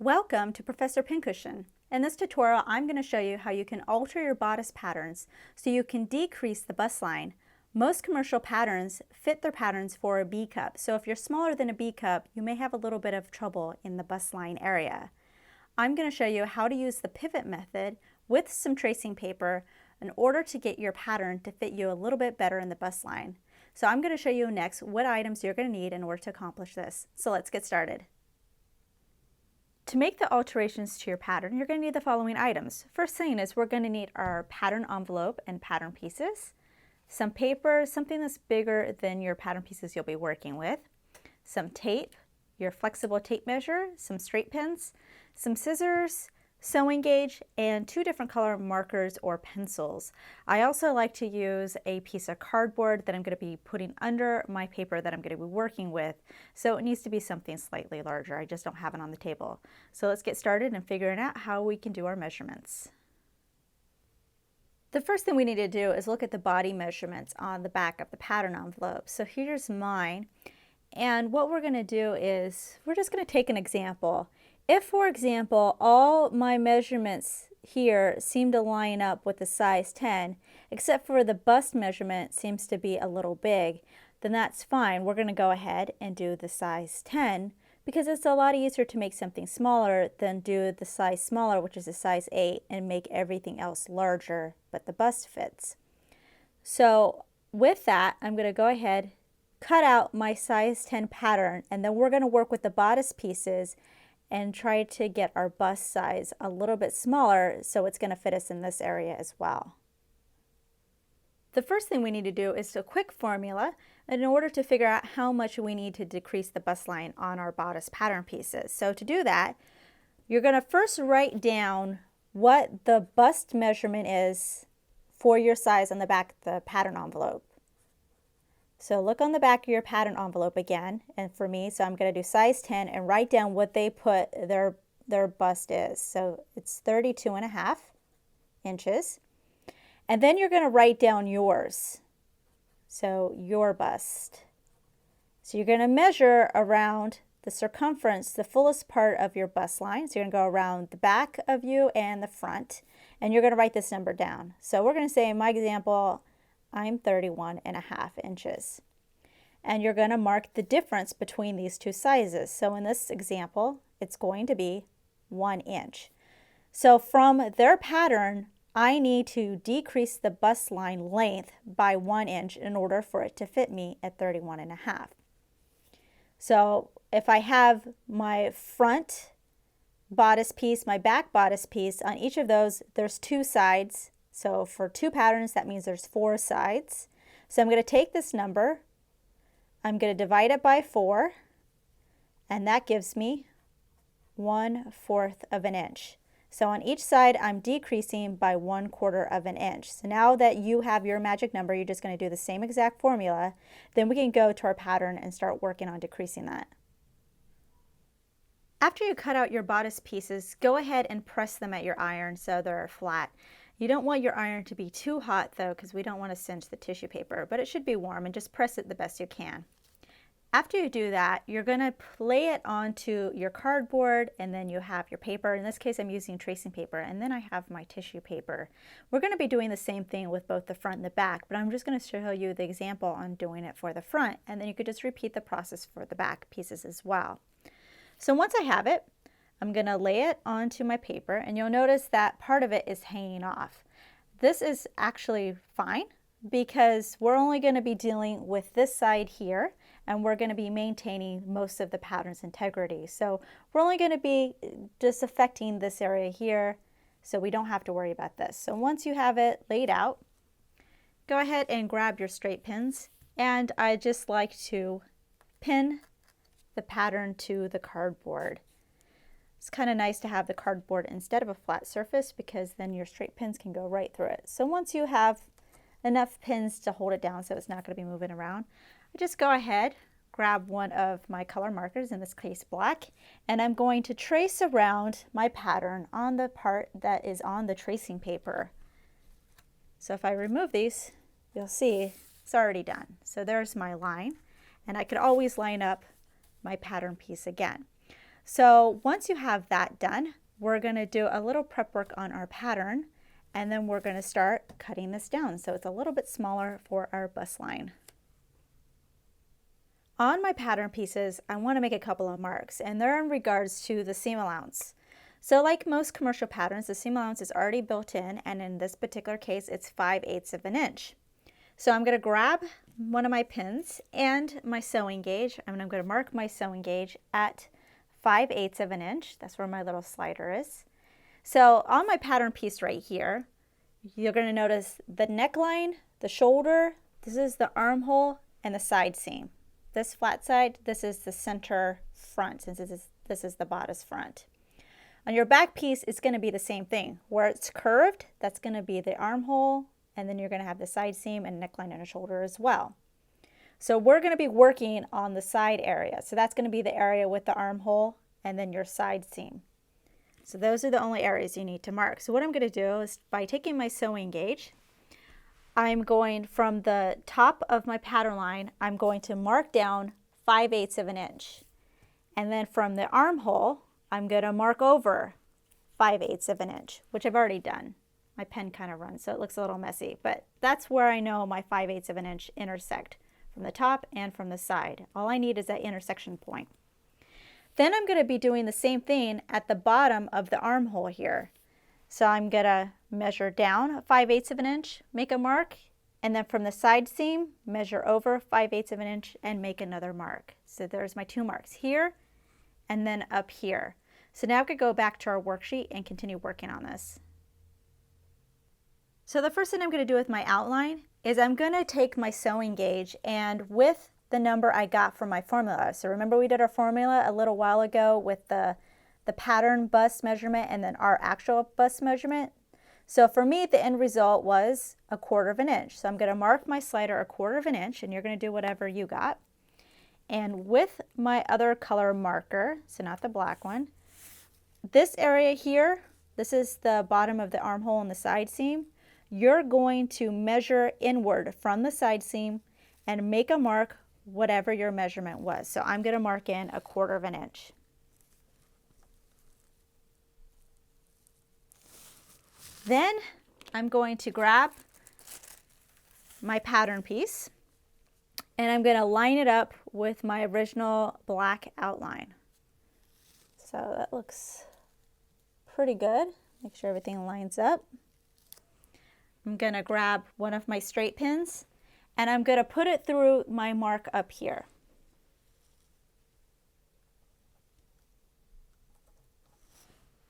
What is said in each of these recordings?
Welcome to Professor Pincushion. In this tutorial, I'm going to show you how you can alter your bodice patterns so you can decrease the bust line. Most commercial patterns fit their patterns for a B cup, so if you're smaller than a B cup, you may have a little bit of trouble in the bust line area. I'm going to show you how to use the pivot method with some tracing paper in order to get your pattern to fit you a little bit better in the bust line. So I'm going to show you next what items you're going to need in order to accomplish this. So let's get started. To make the alterations to your pattern, you're going to need the following items. First thing is we're going to need our pattern envelope and pattern pieces, some paper, something that's bigger than your pattern pieces you'll be working with, some tape, your flexible tape measure, some straight pins, some scissors, sewing gauge, and 2 different color markers or pencils. I also like to use a piece of cardboard that I'm going to be putting under my paper that I'm going to be working with, so it needs to be something slightly larger. I just don't have it on the table. So let's get started and figuring out how we can do our measurements. The first thing we need to do is look at the body measurements on the back of the pattern envelope. So here's mine, and what we're going to do is we're just going to take an example. If, for example, all my measurements here seem to line up with the size 10, except for the bust measurement seems to be a little big, then that's fine. We're going to go ahead and do the size 10 because it's a lot easier to make something smaller than do the size smaller, which is a size 8, and make everything else larger, but the bust fits. So with that, I'm going to go ahead, cut out my size 10 pattern, and then we're going to work with the bodice pieces and try to get our bust size a little bit smaller so it's going to fit us in this area as well. The first thing we need to do is a quick formula in order to figure out how much we need to decrease the bust line on our bodice pattern pieces. So to do that, you're going to first write down what the bust measurement is for your size on the back of the pattern envelope. So look on the back of your pattern envelope again, and for me, so I'm going to do size 10 and write down what they put their bust is. So it's 32.5 inches. And then you're going to write down yours. So your bust. So you're going to measure around the circumference, the fullest part of your bust line. So you're going to go around the back of you and the front, and you're going to write this number down. So we're going to say in my example, I'm 31.5 inches. And you're going to mark the difference between these two sizes. So in this example, it's going to be 1 inch. So from their pattern, I need to decrease the bust line length by 1 inch in order for it to fit me at 31.5. So if I have my front bodice piece, my back bodice piece, on each of those, there's 2 sides. So for 2 patterns, that means there's 4 sides. So I'm going to take this number, I'm going to divide it by 4, and that gives me 1/4 of an inch. So on each side, I'm decreasing by 1/4 of an inch. So now that you have your magic number, you're just going to do the same exact formula. Then we can go to our pattern and start working on decreasing that. After you cut out your bodice pieces, go ahead and press them at your iron so they're flat. You don't want your iron to be too hot though, because we don't want to singe the tissue paper, but it should be warm, and just press it the best you can. After you do that, you're going to lay it onto your cardboard, and then you have your paper. In this case, I'm using tracing paper, and then I have my tissue paper. We're going to be doing the same thing with both the front and the back, but I'm just going to show you the example on doing it for the front, and then you could just repeat the process for the back pieces as well. So once I have it, I'm going to lay it onto my paper, and you'll notice that part of it is hanging off. This is actually fine because we're only going to be dealing with this side here, and we're going to be maintaining most of the pattern's integrity. So we're only going to be just affecting this area here, so we don't have to worry about this. So once you have it laid out, go ahead and grab your straight pins, and I just like to pin the pattern to the cardboard. It's kind of nice to have the cardboard instead of a flat surface because then your straight pins can go right through it. So once you have enough pins to hold it down so it's not going to be moving around, I just go ahead, grab one of my color markers, in this case black, and I'm going to trace around my pattern on the part that is on the tracing paper. So if I remove these, you'll see it's already done. So there's my line, and I could always line up my pattern piece again. So once you have that done, we're going to do a little prep work on our pattern, and then we're going to start cutting this down so it's a little bit smaller for our bust line. On my pattern pieces, I want to make a couple of marks, and they're in regards to the seam allowance. So like most commercial patterns, the seam allowance is already built in, and in this particular case, it's 5/8 of an inch. So I'm going to grab one of my pins and my sewing gauge, and I'm going to mark my sewing gauge at 5/8 of an inch. That's where my little slider is. So on my pattern piece right here, you're going to notice the neckline, the shoulder, this is the armhole, and the side seam. This flat side, this is the center front, since this is the bodice front. On your back piece, it's going to be the same thing. Where it's curved, that's going to be the armhole, and then you're going to have the side seam and neckline and a shoulder as well. So we're going to be working on the side area. So that's going to be the area with the armhole and then your side seam. So those are the only areas you need to mark. So what I'm going to do is, by taking my sewing gauge, I'm going from the top of my pattern line, I'm going to mark down 5/8 of an inch. And then from the armhole, I'm going to mark over 5/8 of an inch, which I've already done. My pen kind of runs, so it looks a little messy, but that's where I know my 5/8 of an inch intersect, from the top and from the side. All I need is that intersection point. Then I'm going to be doing the same thing at the bottom of the armhole here. So I'm going to measure down 5/8 of an inch, make a mark, and then from the side seam, measure over 5/8 of an inch and make another mark. So there's my two marks here and then up here. So now we could go back to our worksheet and continue working on this. So the first thing I'm going to do with my outline is I'm going to take my sewing gauge and with the number I got from my formula. So remember we did our formula a little while ago with the pattern bust measurement and then our actual bust measurement. So for me, the end result was 1/4 of an inch. So I'm going to mark my slider 1/4 of an inch, and you're going to do whatever you got. And with my other color marker, so not the black one, this area here, this is the bottom of the armhole and the side seam, you're going to measure inward from the side seam and make a mark whatever your measurement was. So I'm going to mark in 1/4 of an inch. Then I'm going to grab my pattern piece and I'm going to line it up with my original black outline. So that looks pretty good. Make sure everything lines up. I'm going to grab one of my straight pins and I'm going to put it through my mark up here.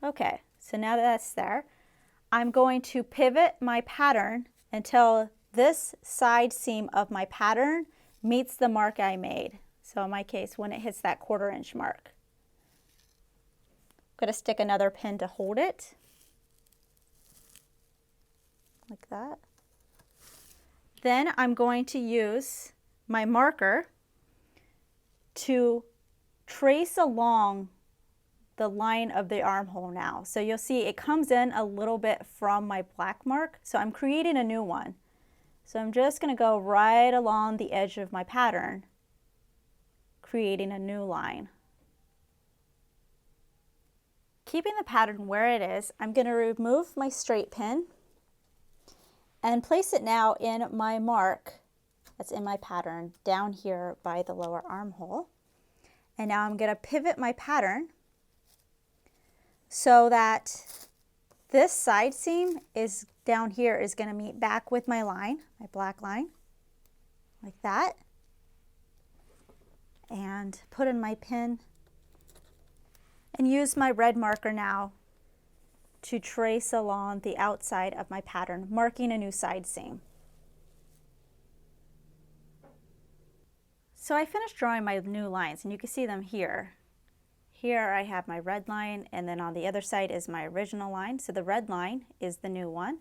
Okay, so now that that's there, I'm going to pivot my pattern until this side seam of my pattern meets the mark I made. So in my case, when it hits that 1/4 inch mark. I'm going to stick another pin to hold it, like that. Then I'm going to use my marker to trace along the line of the armhole now. So you'll see it comes in a little bit from my black mark. So I'm creating a new one. So I'm just going to go right along the edge of my pattern, creating a new line. Keeping the pattern where it is, I'm going to remove my straight pin and place it now in my mark that's in my pattern down here by the lower armhole. And now I'm going to pivot my pattern so that this side seam is down here is going to meet back with my line, my black line, like that. And put in my pin and use my red marker now to trace along the outside of my pattern, marking a new side seam. So I finished drawing my new lines and you can see them here. Here I have my red line and then on the other side is my original line. So the red line is the new one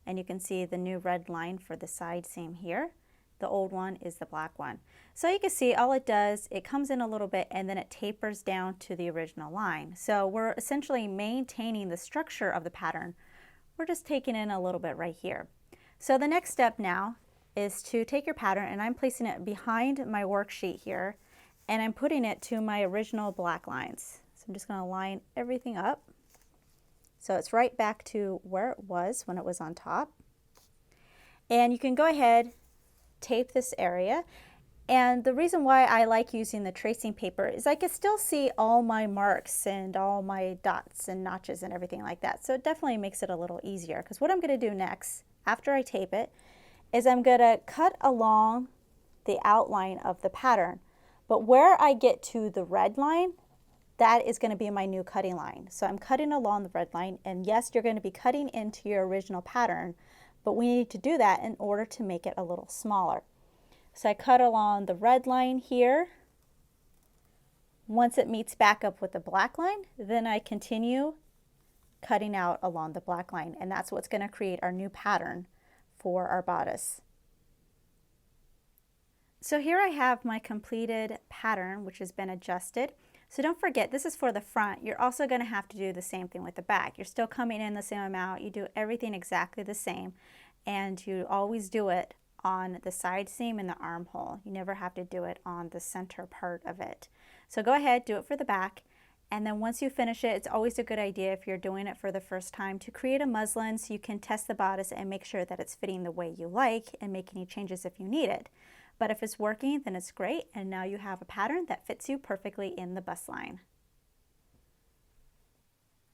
and you can see the new red line for the side seam here. The old one is the black one. So you can see all it does, it comes in a little bit and then it tapers down to the original line. So we're essentially maintaining the structure of the pattern. We're just taking in a little bit right here. So the next step now is to take your pattern, and I'm placing it behind my worksheet here, and I'm putting it to my original black lines. So I'm just going to line everything up so it's right back to where it was when it was on top. And you can go ahead, tape this area. And the reason why I like using the tracing paper is I can still see all my marks and all my dots and notches and everything like that. So it definitely makes it a little easier, because what I'm going to do next, after I tape it, is I'm going to cut along the outline of the pattern. But where I get to the red line, that is going to be my new cutting line. So I'm cutting along the red line, and yes, you're going to be cutting into your original pattern, but we need to do that in order to make it a little smaller. So I cut along the red line here. Once it meets back up with the black line, then I continue cutting out along the black line, and that's what's going to create our new pattern for our bodice. So here I have my completed pattern, which has been adjusted. So don't forget, this is for the front. You're also going to have to do the same thing with the back. You're still coming in the same amount. You do everything exactly the same, and you always do it on the side seam and the armhole. You never have to do it on the center part of it. So go ahead, do it for the back, and then once you finish it, it's always a good idea if you're doing it for the first time to create a muslin so you can test the bodice and make sure that it's fitting the way you like and make any changes if you need it. But if it's working, then it's great, and now you have a pattern that fits you perfectly in the bust line.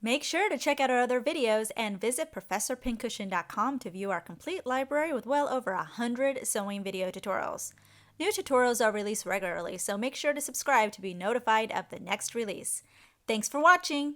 Make sure to check out our other videos and visit ProfessorPincushion.com to view our complete library with well over 100 sewing video tutorials. New tutorials are released regularly, so make sure to subscribe to be notified of the next release. Thanks for watching!